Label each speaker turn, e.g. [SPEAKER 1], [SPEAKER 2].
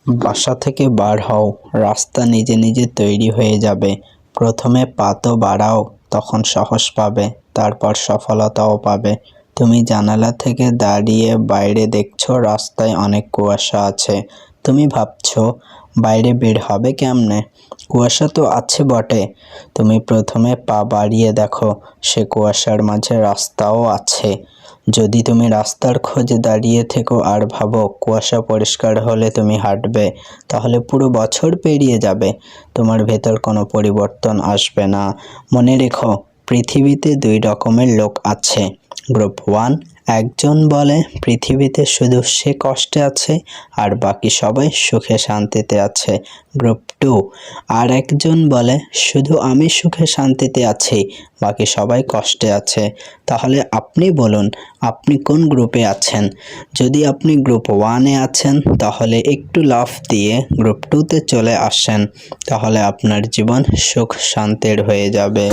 [SPEAKER 1] বাসা থেকে বার হও, রাস্তা নিজে নিজে তৈরি হয়ে যাবে। প্রথমে পা তো বাড়াও, তখন সাহস পাবে, তারপর সফলতাও পাবে। তুমি জানালা থেকে দাঁড়িয়ে বাইরে দেখছো রাস্তায় অনেক কুয়াশা আছে। তুমি ভাবছো বাইরে বের হবে কেমনে? কুয়াশা তো আছে বটে। তুমি প্রথমে পা বাড়িয়ে দেখো, সে কুয়াশার মাঝে রাস্তাও আছে। যদি তুমি রাস্তার খোঁজে দাঁড়িয়ে থেকো আর ভাবো কুয়াশা পরিষ্কার হলে তুমি হাঁটবে, তাহলে পুরো বছর পেরিয়ে যাবে, তোমার ভেতর কোনো পরিবর্তন আসবে না। মনে রেখো, পৃথিবীতে দুই রকমের লোক আছে। গ্রুপ 1, একজন বলে পৃথিবীতে শুধু সে কষ্টে আছে আর বাকি সবাই সুখে শান্তিতে আছে। গ্রুপ 2, আর একজন বলে শুধু আমি সুখে শান্তিতে আছি, বাকি সবাই কষ্টে আছে। তাহলে আপনি বলুন, আপনি কোন গ্রুপে আছেন? যদি আপনি গ্রুপ 1-এ আছেন, তাহলে একটু লাফ দিয়ে গ্রুপ 2-তে চলে আসেন, তাহলে আপনার জীবন সুখ শান্তির হয়ে যাবে।